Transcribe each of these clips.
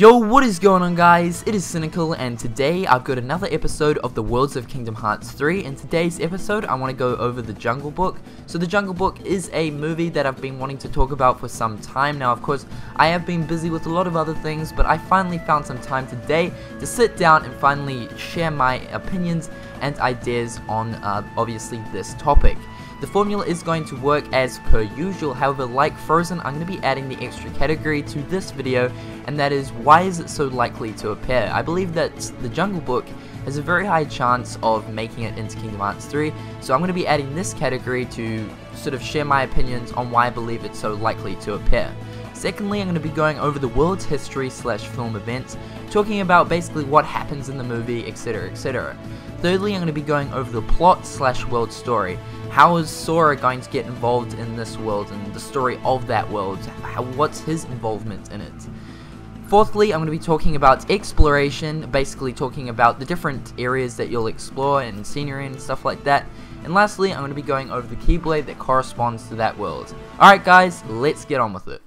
Yo, what is going on, guys? It is Cynnnical, and today I've got another episode of the Worlds of Kingdom Hearts 3. In today's episode, I want to go over The Jungle Book. So The Jungle Book is a movie that I've been wanting to talk about for some time now. Of course, I have been busy with a lot of other things, but I finally found some time today to sit down and finally share my opinions and ideas on, obviously, this topic. The formula is going to work as per usual. However, like Frozen, I'm going to be adding the extra category to this video, and that is, why is it so likely to appear? I believe that The Jungle Book has a very high chance of making it into Kingdom Hearts 3, so I'm going to be adding this category to sort of share my opinions on why I believe it's so likely to appear. Secondly, I'm going to be going over the world's history / film events, talking about basically what happens in the movie, etc, etc. Thirdly, I'm going to be going over the plot / world story. How is Sora going to get involved in this world and the story of that world? What's his involvement in it? Fourthly, I'm going to be talking about exploration, basically talking about the different areas that you'll explore and scenery and stuff like that. And lastly, I'm going to be going over the Keyblade that corresponds to that world. Alright guys, let's get on with it.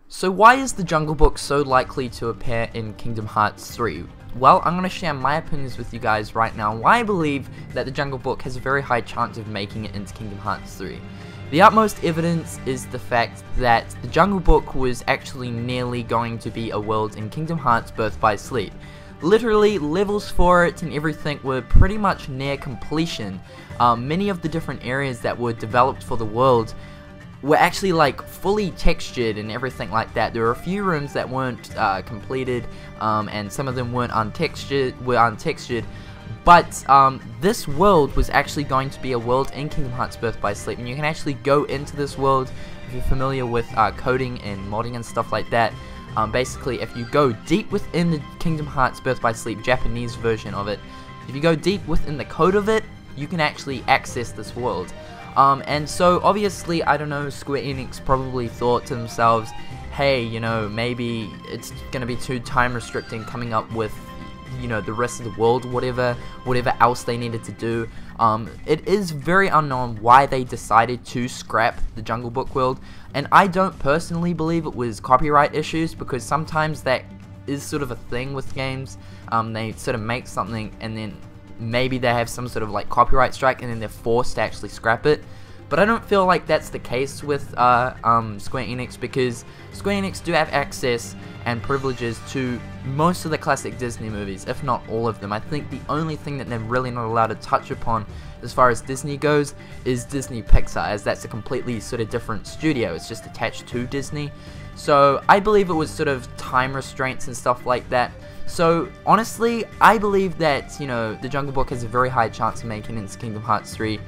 So why is The Jungle Book so likely to appear in Kingdom Hearts 3? Well, I'm going to share my opinions with you guys right now, why I believe that The Jungle Book has a very high chance of making it into Kingdom Hearts 3. The utmost evidence is the fact that The Jungle Book was actually nearly going to be a world in Kingdom Hearts Birth by Sleep. Literally, levels for it and everything were pretty much near completion. Many of the different areas that were developed for the world were actually like fully textured and everything like that. There were a few rooms that weren't completed, and some of them weren't untextured, but this world was actually going to be a world in Kingdom Hearts Birth by Sleep, and you can actually go into this world if you're familiar with coding and modding and stuff like that. Basically, if you go deep within the Kingdom Hearts Birth by Sleep Japanese version of it, if you go deep within the code of it, you can actually access this world. And so obviously, I don't know, Square Enix probably thought to themselves, hey, you know, maybe it's gonna be too time restricting coming up with, you know, the rest of the world, whatever else they needed to do. It is very unknown why they decided to scrap the Jungle Book world, and I don't personally believe it was copyright issues, because sometimes that is sort of a thing with games. They sort of make something and then maybe they have some sort of like copyright strike and then they're forced to actually scrap it. But I don't feel like that's the case with Square Enix, because Square Enix do have access and privileges to most of the classic Disney movies, if not all of them. I think the only thing that they're really not allowed to touch upon as far as Disney goes is Disney Pixar, as that's a completely sort of different studio. It's just attached to Disney. So I believe it was sort of time restraints and stuff like that. So honestly, I believe that, you know, The Jungle Book has a very high chance of making it into Kingdom Hearts 3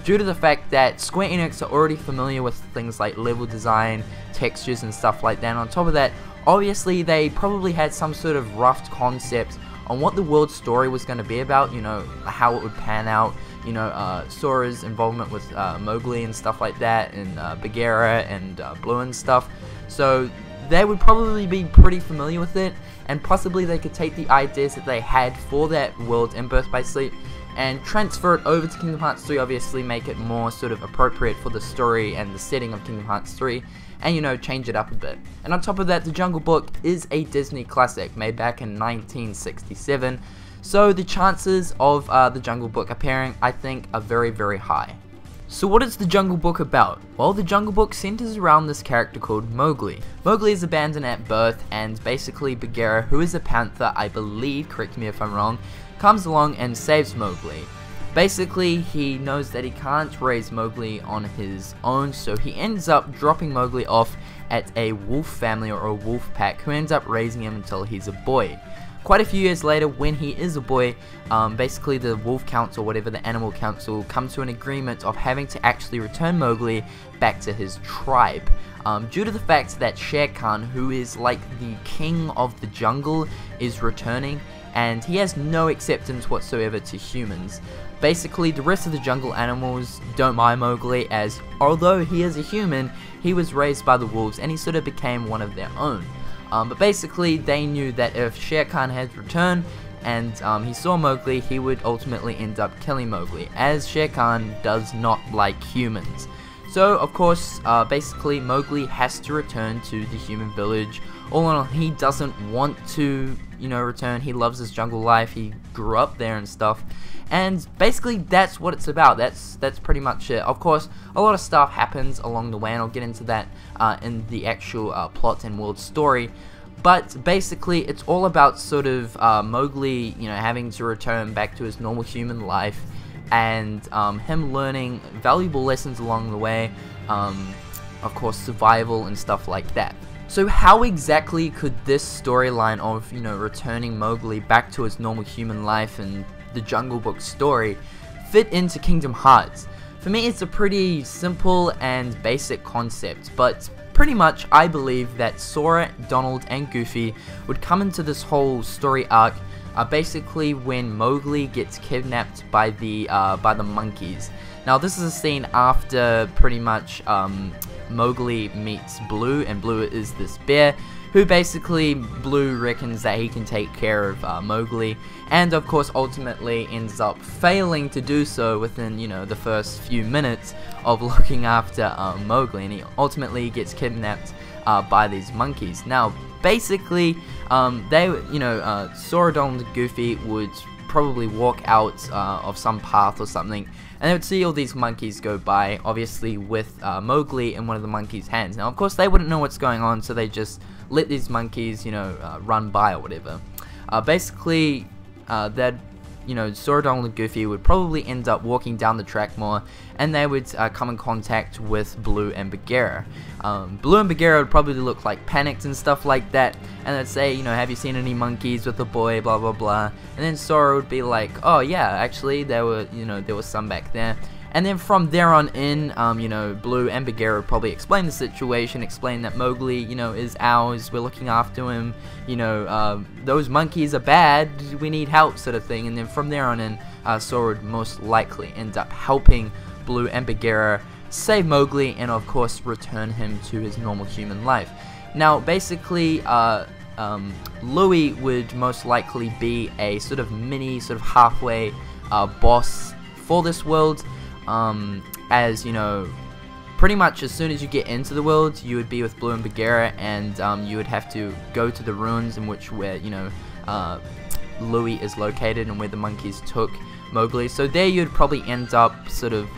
due to the fact that Square Enix are already familiar with things like level design, textures and stuff like that. And on top of that, obviously they probably had some sort of rough concept on what the world story was going to be about, you know, how it would pan out, you know, Sora's involvement with Mowgli and stuff like that, and Bagheera and Blue and stuff. So they would probably be pretty familiar with it, and possibly they could take the ideas that they had for that world in Birth by Sleep and transfer it over to Kingdom Hearts 3, obviously make it more sort of appropriate for the story and the setting of Kingdom Hearts 3, and, you know, change it up a bit. And on top of that, The Jungle Book is a Disney classic made back in 1967, so the chances of The Jungle Book appearing, I think, are very, very high. So what is The Jungle Book about? Well, The Jungle Book centers around this character called Mowgli. Mowgli is abandoned at birth, and basically Bagheera, who is a panther, I believe, correct me if I'm wrong, comes along and saves Mowgli. Basically, he knows that he can't raise Mowgli on his own, so he ends up dropping Mowgli off at a wolf family or a wolf pack, who ends up raising him until he's a boy. Quite a few years later, when he is a boy, basically the Wolf Council, whatever, the Animal Council, come to an agreement of having to actually return Mowgli back to his tribe. Due to the fact that Shere Khan, who is like the king of the jungle, is returning, and he has no acceptance whatsoever to humans. Basically, the rest of the jungle animals don't mind Mowgli, as although he is a human, he was raised by the wolves and he sort of became one of their own. But basically, they knew that if Shere Khan had returned and he saw Mowgli, he would ultimately end up killing Mowgli, as Shere Khan does not like humans. So of course, basically Mowgli has to return to the human village. All in all, he doesn't want to, return. He loves his jungle life. He grew up there and stuff. And basically that's what it's about. That's pretty much it. Of course, a lot of stuff happens along the way, and I'll get into that in the actual plot and world story. But basically, it's all about sort of Mowgli, having to return back to his normal human life, and him learning valuable lessons along the way. Of course, survival and stuff like that. So how exactly could this storyline of, returning Mowgli back to his normal human life and the Jungle Book story fit into Kingdom Hearts? For me, it's a pretty simple and basic concept, but pretty much I believe that Sora, Donald, and Goofy would come into this whole story arc basically when Mowgli gets kidnapped by the monkeys. Now this is a scene after pretty much Mowgli meets Blue, and Blue is this bear who basically Blue reckons that he can take care of Mowgli, and of course ultimately ends up failing to do so within the first few minutes of looking after Mowgli, and he ultimately gets kidnapped by these monkeys. Now basically Sora, Donald, and Goofy would probably walk out of some path or something, and they would see all these monkeys go by, obviously with Mowgli in one of the monkeys' hands. Now of course they wouldn't know what's going on, so they just let these monkeys run by or whatever. Basically Sora, Donald, and Goofy would probably end up walking down the track more, and they would come in contact with Blue and Bagheera. Blue and Bagheera would probably look like panicked and stuff like that, and they'd say, have you seen any monkeys with a boy, blah blah blah. And then Sora would be like, oh yeah, actually there was some back there. And then from there on in, Blue and Bagheera would probably explain the situation, explain that Mowgli, is ours, we're looking after him, those monkeys are bad, we need help, sort of thing. And then from there on in, Sora would most likely end up helping Blue and Bagheera save Mowgli, and of course return him to his normal human life. Now basically, Louie would most likely be a sort of mini, sort of halfway boss for this world. As pretty much as soon as you get into the world, you would be with Blue and Bagheera, and you would have to go to the ruins in which where Louie is located and where the monkeys took Mowgli. So there you'd probably end up sort of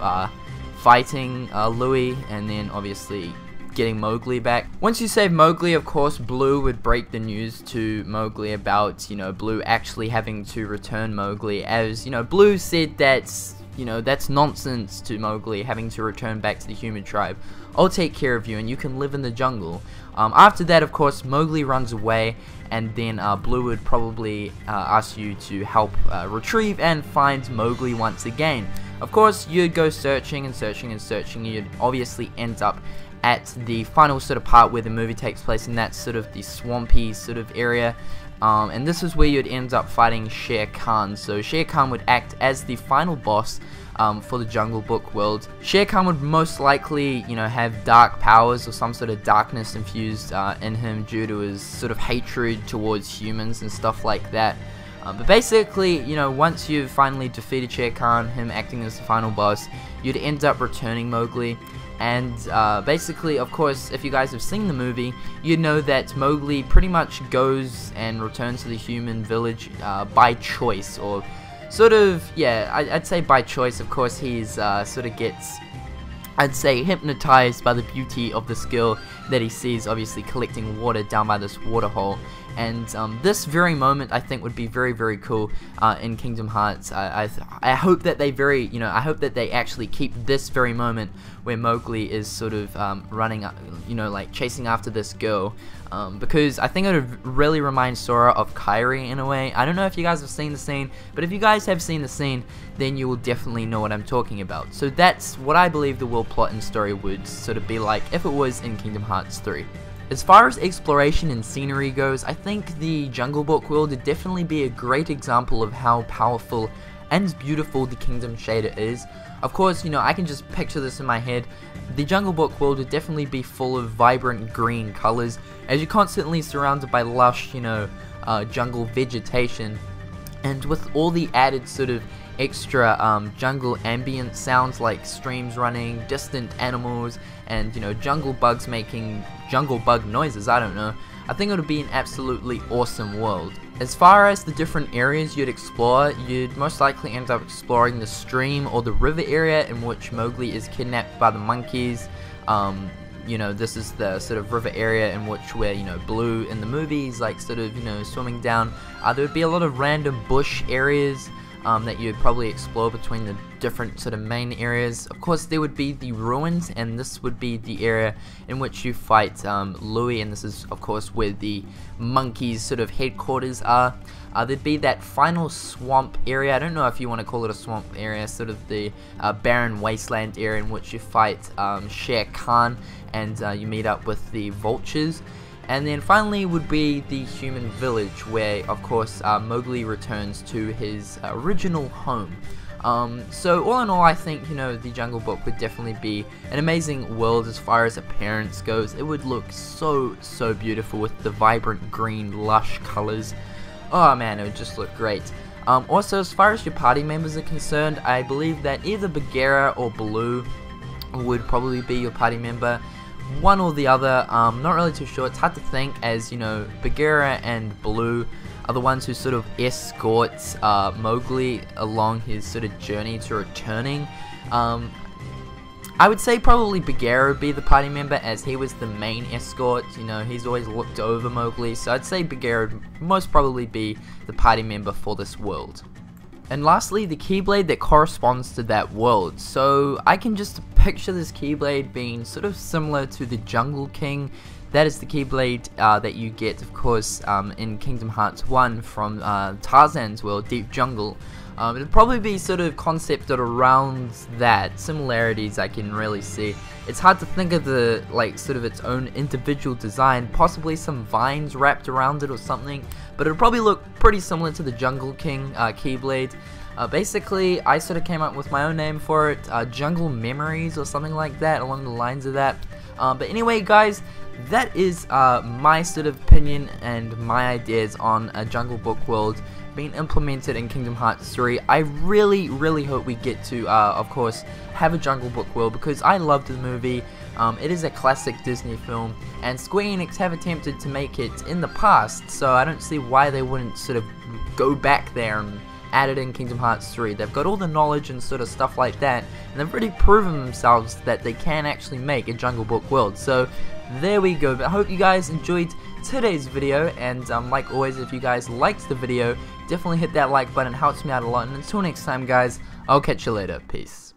fighting Louie, and then obviously getting Mowgli back. Once you save Mowgli, of course, Blue would break the news to Mowgli about Blue actually having to return Mowgli, as Blue said that's that's nonsense to Mowgli, having to return back to the human tribe. I'll take care of you and you can live in the jungle. After that, of course, Mowgli runs away, and then Blue would probably ask you to help retrieve and find Mowgli once again. Of course, you'd go searching and searching and searching, and you'd obviously end up at the final sort of part where the movie takes place, and that's sort of the swampy sort of area. And this is where you'd end up fighting Shere Khan. So Shere Khan would act as the final boss for the Jungle Book world. Shere Khan would most likely, have dark powers or some sort of darkness infused in him due to his sort of hatred towards humans and stuff like that. But basically, once you've finally defeated Shere Khan, him acting as the final boss, you'd end up returning Mowgli. And basically, of course, if you guys have seen the movie, you know that Mowgli pretty much goes and returns to the human village by choice, or sort of, yeah, I'd say by choice. Of course, he's sort of gets, I'd say, hypnotized by the beauty of the skill that he sees, obviously collecting water down by this waterhole. And this very moment, I think, would be very, very cool in Kingdom Hearts. I hope that they I hope that they actually keep this very moment where Mowgli is sort of running, like chasing after this girl, because I think it would really remind Sora of Kairi in a way. I don't know if you guys have seen the scene, but if you guys have seen the scene, then you will definitely know what I'm talking about. So that's what I believe the world plot and story would sort of be like if it was in Kingdom Hearts 3. As far as exploration and scenery goes, I think the Jungle Book world would definitely be a great example of how powerful and beautiful the Kingdom shader is. Of course, I can just picture this in my head. The Jungle Book world would definitely be full of vibrant green colors, as you're constantly surrounded by lush, jungle vegetation. And with all the added sort of extra jungle ambient sounds like streams running, distant animals, and you know, jungle bugs making jungle bug noises, I don't know, I think it would be an absolutely awesome world. As far as the different areas you'd explore, you'd most likely end up exploring the stream or the river area in which Mowgli is kidnapped by the monkeys. You know, this is the sort of river area in which where, you know, Blue in the movies like sort of, you know, swimming down. There would be a lot of random bush areas that you'd probably explore between the different sort of main areas. Of course, there would be the ruins, and this would be the area in which you fight Louie, and this is of course where the monkeys sort of headquarters are. There'd be that final swamp area. I don't know if you want to call it a swamp area, sort of the barren wasteland area in which you fight Shere Khan, and you meet up with the vultures. And then finally would be the human village, where of course Mowgli returns to his original home. So all in all, I think, you know, the Jungle Book would definitely be an amazing world as far as appearance goes. It would look so beautiful with the vibrant green lush colors. Oh man, it would just look great. Also, as far as your party members are concerned, I believe that either Bagheera or Baloo would probably be your party member. One or the other, not really too sure. It's hard to think, as you know, Bagheera and Baloo are the ones who sort of escort Mowgli along his sort of journey to returning. I would say probably Bagheera would be the party member, as he was the main escort. You know, he's always looked over Mowgli, so I'd say Bagheera would most probably be the party member for this world. And lastly, the Keyblade that corresponds to that world. So I can just picture this Keyblade being sort of similar to the Jungle King. That is the Keyblade that you get, of course, in Kingdom Hearts 1 from Tarzan's world, Deep Jungle. It'd probably be sort of concepted around that. Similarities I can really see. It's hard to think of the, like, sort of its own individual design, possibly some vines wrapped around it or something, but it'll probably look pretty similar to the Jungle King Keyblade. Basically, I sort of came up with my own name for it, Jungle Memories or something like that, along the lines of that. But anyway, guys, that is my sort of opinion and my ideas on a Jungle Book world being implemented in Kingdom Hearts 3. I really hope we get to, of course, have a Jungle Book world, because I loved the movie. It is a classic Disney film, and Square Enix have attempted to make it in the past, so I don't see why they wouldn't sort of go back there and add it in Kingdom Hearts 3. They've got all the knowledge and sort of stuff like that, and they've already proven themselves that they can actually make a Jungle Book world. So there we go. But I hope you guys enjoyed today's video, and like always, if you guys liked the video, definitely hit that like button. It helps me out a lot. And until next time, guys, I'll catch you later. Peace.